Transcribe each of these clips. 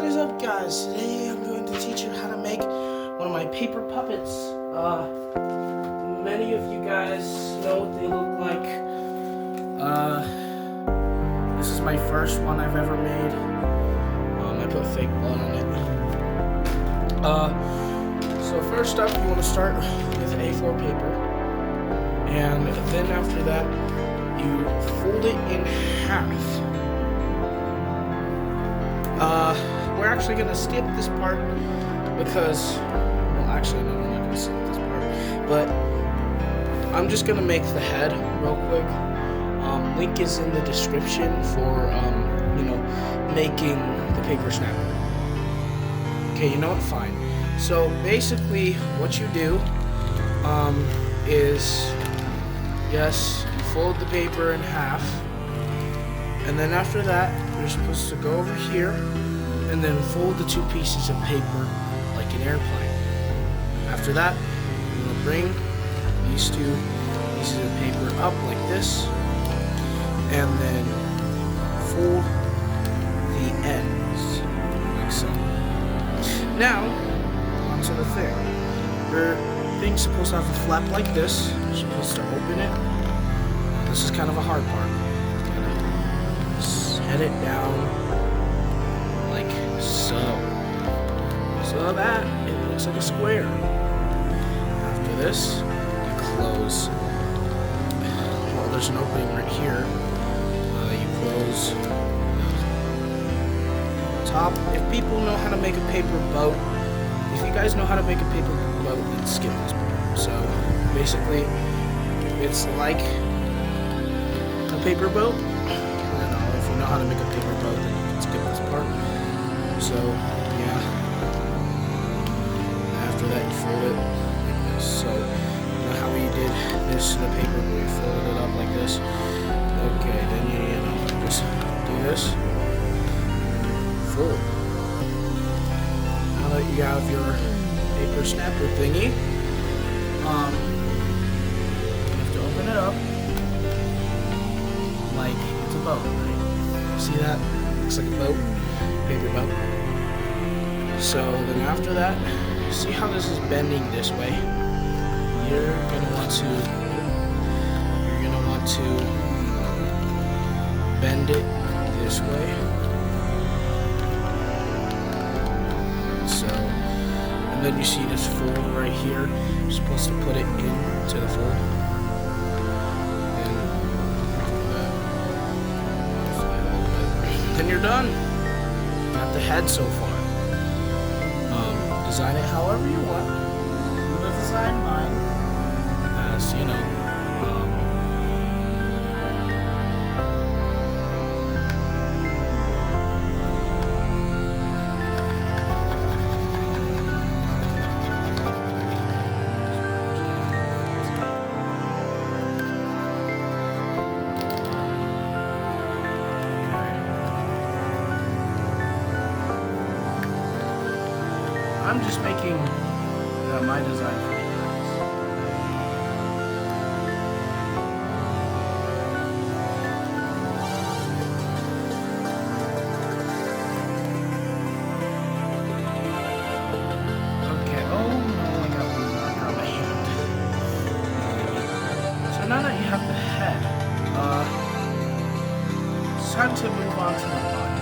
What is up, guys? Today I'm going to teach you how to make one of my paper puppets. Many of you guys know what they look like. This is my first one I've ever made. I put fake blood on it. So first up, you want to start with A4 paper, and then after that, you fold it in half. We're actually going to skip this part because, well, actually, no, we're not going to skip this part, but I'm just going to make the head real quick. Link is in the description for, making the paper snapper. Okay, you know what? Fine. So, basically, what you do, is, yes, you fold the paper in half, and then after that, you're supposed to go over here and then fold the two pieces of paper like an airplane. After that, you're going to bring these two pieces of paper up like this and then fold the ends like so. Now, onto the thing. Your thing's supposed to have a flap like this. You're supposed to open it. This is kind of a hard part. Set it down like so, so that it looks like a square. After this, you close. Well, there's an opening right here. You close the top. If people know how to make a paper boat, if you guys know how to make a paper boat, then skip this part. So basically, it's like a paper boat. Know how to make a paper boat, then you can skip this part. So yeah, after that you fold it like this. So you know how we did this to the paper when we folded it up like this? Okay, then you just do this, fold. Now that you have your paper snapper thingy, you have to open it up like it's a boat, right? See that? Looks like a boat, paper boat. So then after that, see how this is bending this way? You're gonna want to bend it this way. So, and then you see this fold right here. You're supposed to put it into the fold. And you're done. Got the head so far. Design it however you want. I'm gonna design mine as, I'm just making my design for you guys. Okay, oh no, I got blue marker on my hand. So now that you have the head, it's time to move on to the body.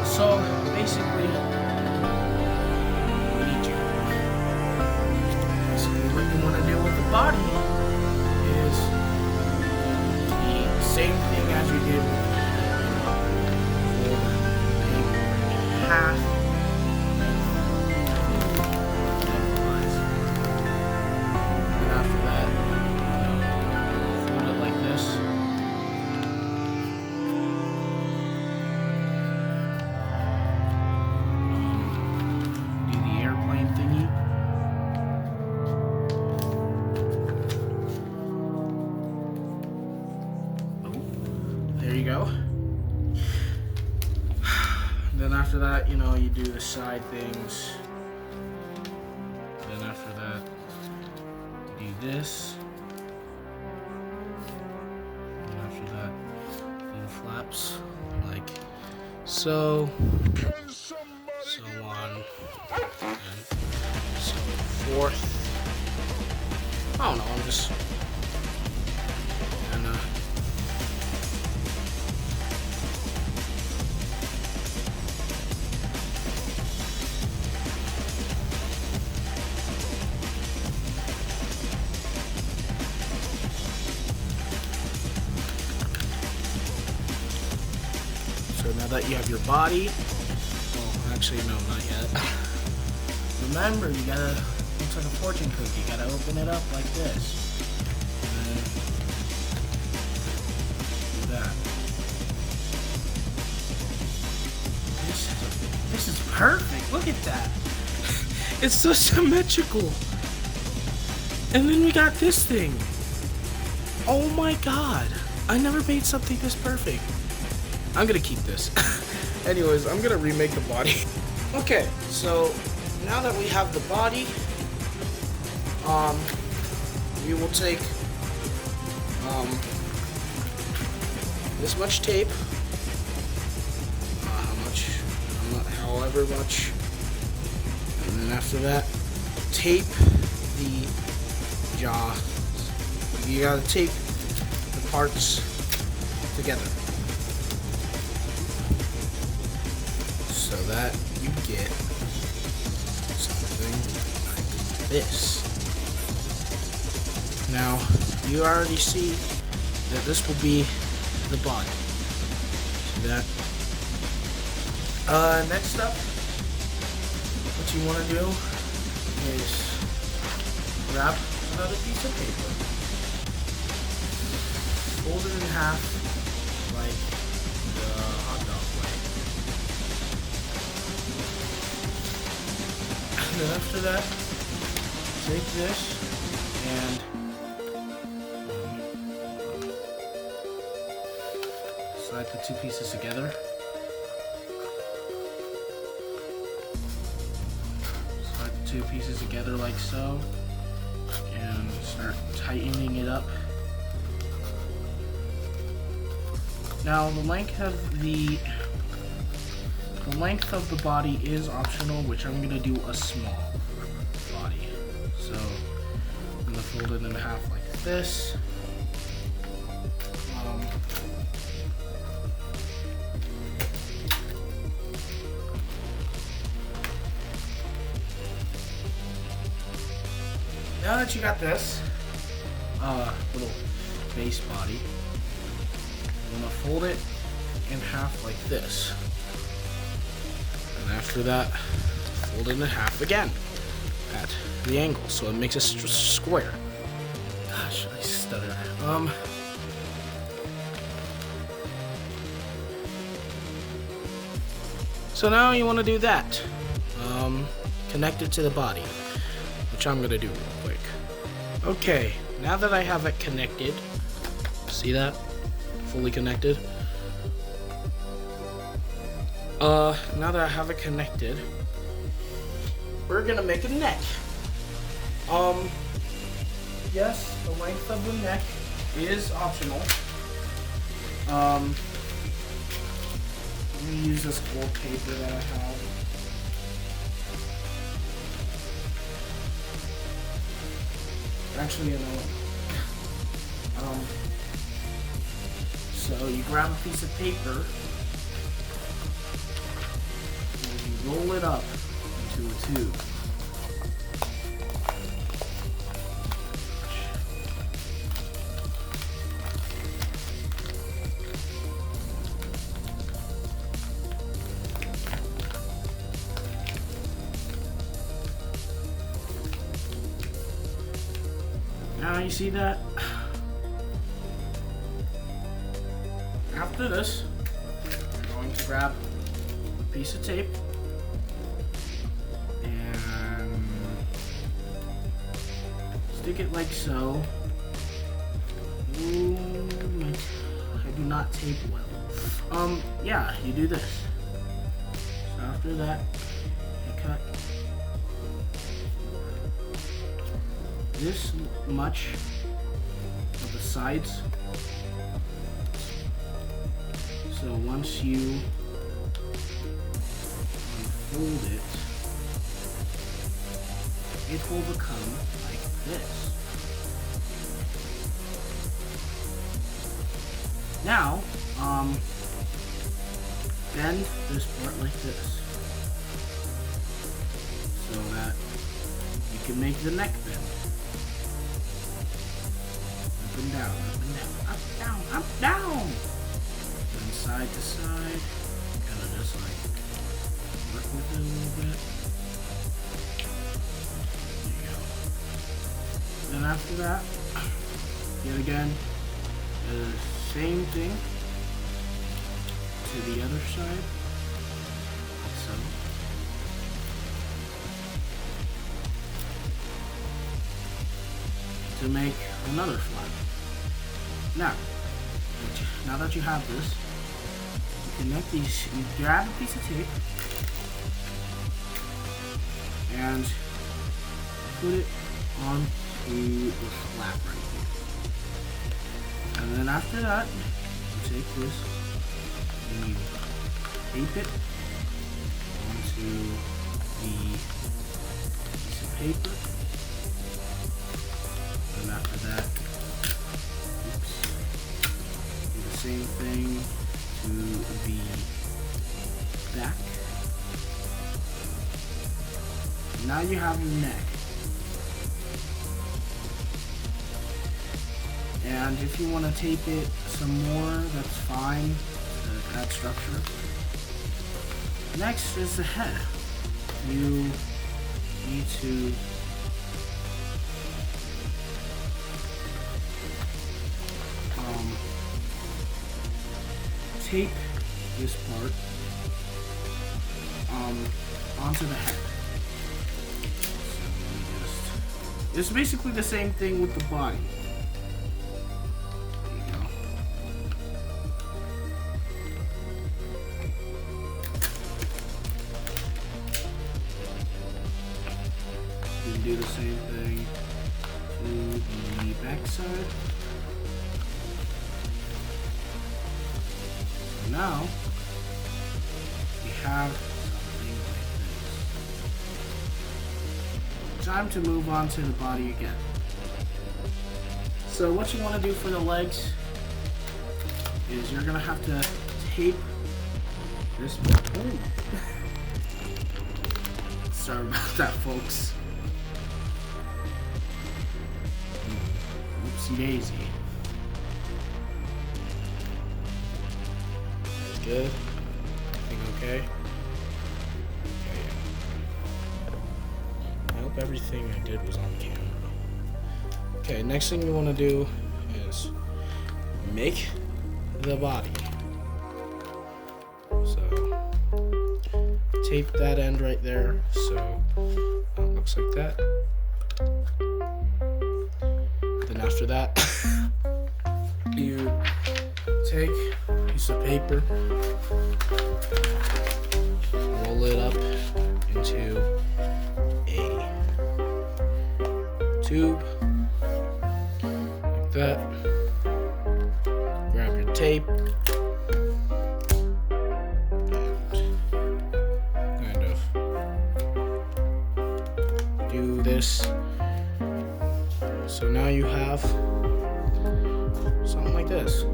So basically, what you want to do with the body is the same thing as you did with the half. And after that, fold it like this. There you go. Then after that, you do the side things. Then after that, you do this. And after that, do the flaps like so on, and so forth. I don't know, I'm just gonna so now that you have your body, well, actually no, not yet. Remember, you gotta, looks like a fortune cookie, you gotta open it up like this. And then do that. This is perfect, look at that. It's so symmetrical. And then we got this thing. Oh my god. I never made something this perfect. I'm gonna keep this. Anyways, I'm gonna remake the body. Okay, so now that we have the body, we will take this much tape, however much, and then after that, tape the jaw. You gotta tape the parts together so that you get something like this. Now, you already see that this will be the body. See that? Next up, what you want to do is grab another piece of paper, fold it in half like the hot dog way, and then after that, take this and slide the two pieces together. Slide the two pieces together like so, and start tightening it up. Now the length of the body is optional, which I'm gonna do a small body. So I'm gonna fold it in half like this. Now that you got this little base body, I'm gonna fold it in half like this. And after that, fold it in half again at the angle, so it makes a square. Gosh, I stutter. So now you want to do that. Connect it to the body, which I'm gonna do real quick. Okay, now that I have it connected, see that? Fully connected. Now that I have it connected, we're gonna make a neck. Yes, the length of the neck is optional. I'm gonna use this old paper that I have. Actually, you know, so you grab a piece of paper and you roll it up into a tube. Now you see that? After this, we're going to grab a piece of tape and stick it like so. Ooh, I do not tape well. Yeah, you do this. So after that, you cut this much of the sides. So once you will become like this. Now, bend this part like this, so that you can make the neck bend. Up and down, up and down, up, down, up, down. And side to side, kind of just like work with it a little bit. There you go. Then after that, yet again, the same thing to the other side, like so. To make another flap. Now that you have this, you connect these, you grab a piece of tape and put it onto the flap right here. And then after that, you take this and you tape it onto the piece of paper. And after that, do the same thing to the back. Now you have your neck. And if you want to tape it some more, that's fine, that structure. Next is the head. You need to tape this part onto the head. So it's basically the same thing with the body. There you go. You can do the same thing to the back side. Now, we have something like this. Time to move on to the body again. So what you want to do for the legs is you're going to have to tape this. Oh. Sorry about that, folks. Oopsie daisy. Good. Everything okay? Okay. I hope everything I did was on camera. Okay, next thing you want to do is make the body. So tape that end right there, so it looks like that. Then after that, you take a piece of paper, roll it up into a tube like that. Grab your tape and kind of do this. So now you have something like this.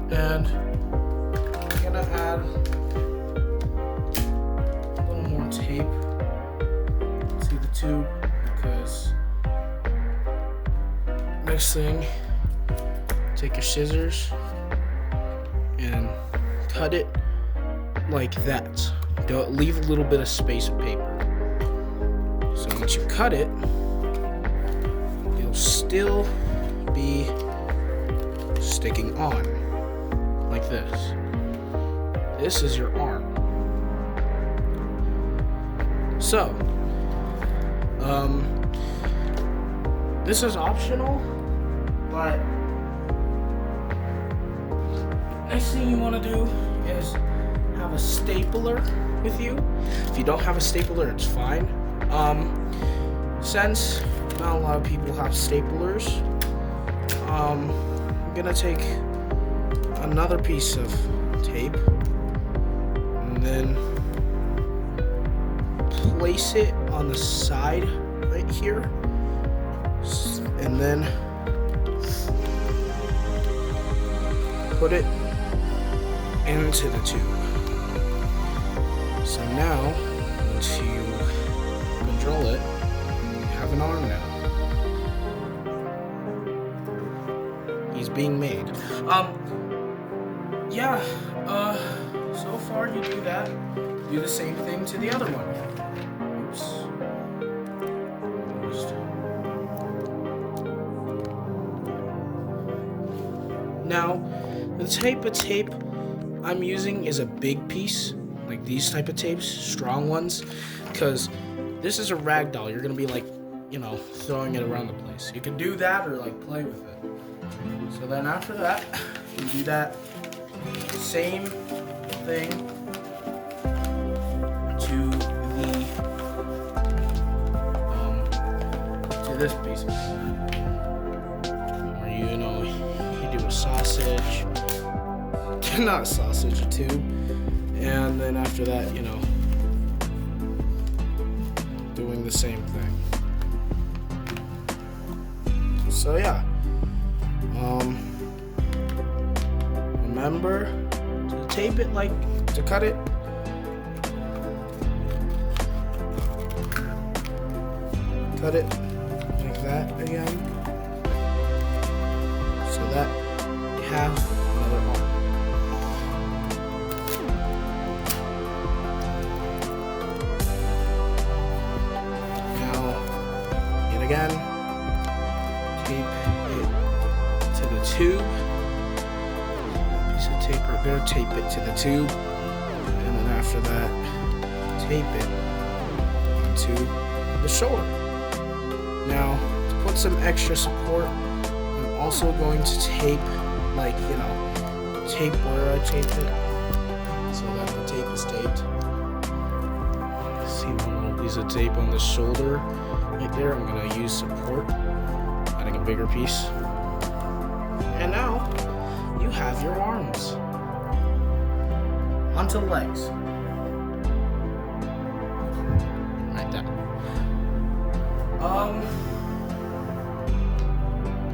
And I'm gonna add a little more tape to the tube, because next thing, take your scissors and cut it like that. Don't leave a little bit of space of paper. So once you cut it, it'll still be sticking on like this. This is your arm. So, this is optional, but next thing you want to do is have a stapler with you. If you don't have a stapler, it's fine. Since not a lot of people have staplers, I'm gonna take another piece of tape and then place it on the side right here, and then put it into the tube. So now, once you control it, you have an arm now. He's being made. So far you do that. Do the same thing to the other one. Oops. Now, the type of tape I'm using is a big piece, like these type of tapes, strong ones, because this is a rag doll. You're gonna be like, throwing it around the place. You can do that or like play with it. So then after that, you do that same thing to this piece of where you do a sausage, not a sausage, a tube, and then after that, doing the same thing. So yeah, remember to tape it to cut it. Cut it like that again, so that you have another arm. Now, yet again, tape it to the tube. Piece of tape right there, tape it to the tube, and then after that, tape it onto the shoulder. Now, to put some extra support, I'm also going to tape, tape where I taped it, so that the tape is taped. See one little piece of tape on the shoulder right there. I'm going to use support, adding a bigger piece. And now, you have your arms. Onto the legs. Like that.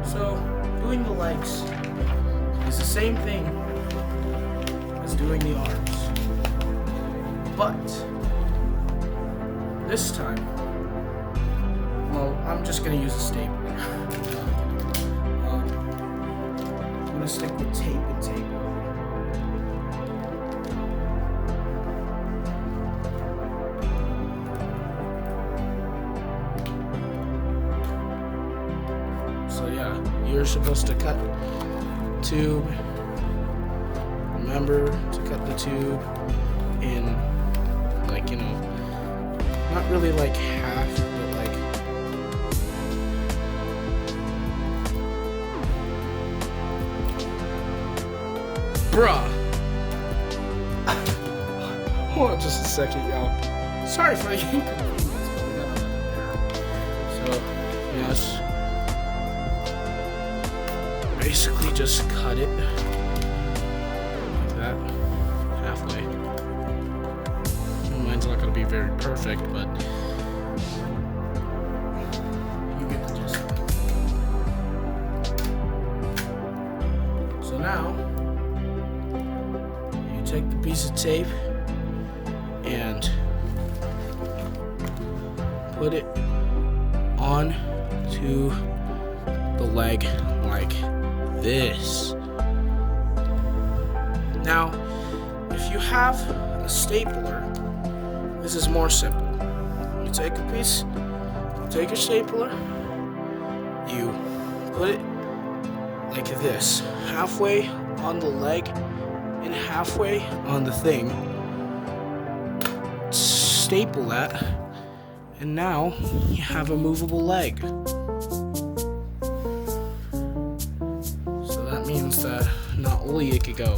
So doing the legs is the same thing as doing the arms, but this time, I'm just gonna use a stapler. I'm gonna stick with tape and tape. So yeah, you're supposed to cut tube. Remember to cut the tube in not really like half, but like bruh. Hold on just a second, y'all. Sorry for the inconvenience. So yes. Basically just cut it like that, halfway. Mine's not going to be very perfect, but you get the gist of it. So now, you take the piece of tape and put it on to the leg like this. Now, if you have a stapler, this is more simple. You take a piece, take your stapler, you put it like this, halfway on the leg and halfway on the thing. Staple that, and now you have a movable leg. Means that not only it could go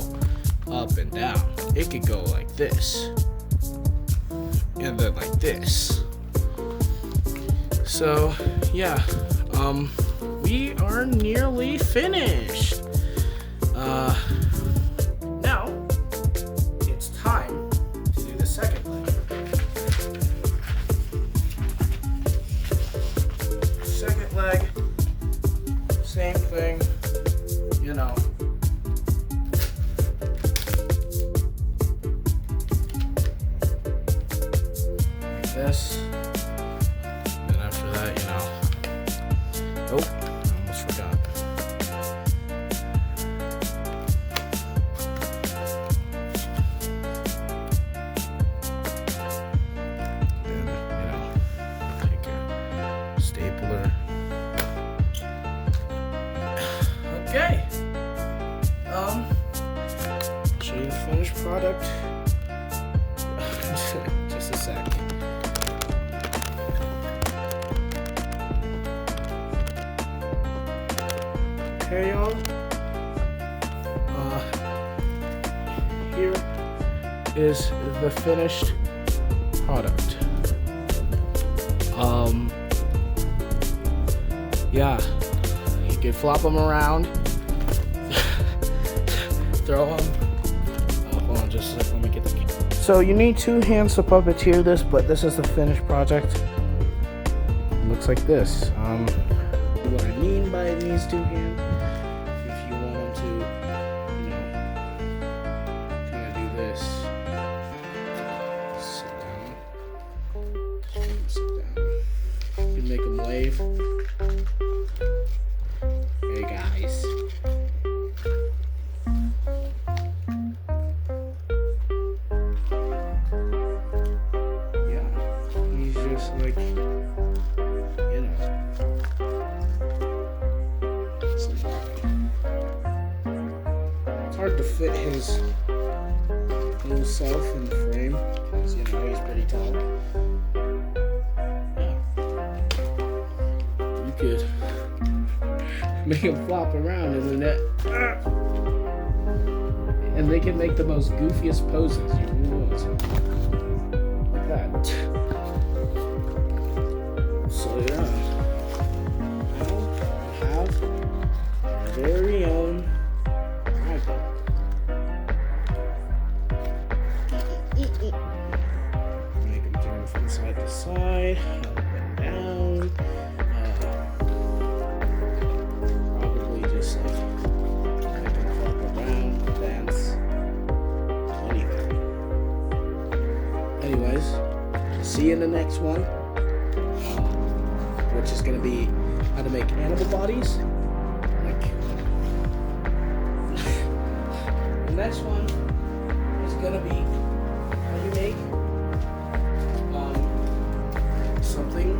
up and down, it could go like this and then like this. So yeah, we are nearly finished. Now it's time to do the second leg. this. And after that, you know. Oh, I almost forgot. Then, you know, take a stapler. Okay. Show you the finished product. Just a sec. Okay, y'all. Here is the finished product. Yeah, you can flop them around, throw them. Hold on, just a sec. Let me get the. So you need 2 hands to puppeteer this, but this is the finished project. It looks like this. What I mean by it needs 2 hands, if you want them to, you know, kind of do this. Sit down. Sit down. You can make them wave. Hey guys. Just like, you know, it's hard to fit his little self in the frame because, you know, he's pretty tall. Yeah, you could make him flop around in the net, and they can make the most goofiest poses. You really want like that. So yeah, now we have our very own iPad. Make them turn from side to side, up and down. Probably just like make them flop around, dance, anything. Anyways, see you in the next one. Which is going to be how to make animal bodies. The next one is going to be how you make something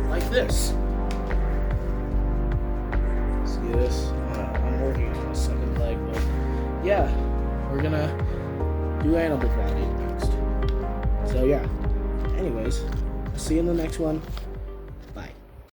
like this. See this? I'm working on a 2nd leg, but yeah, we're going to do animal body next. So yeah, anyways, I'll see you in the next one.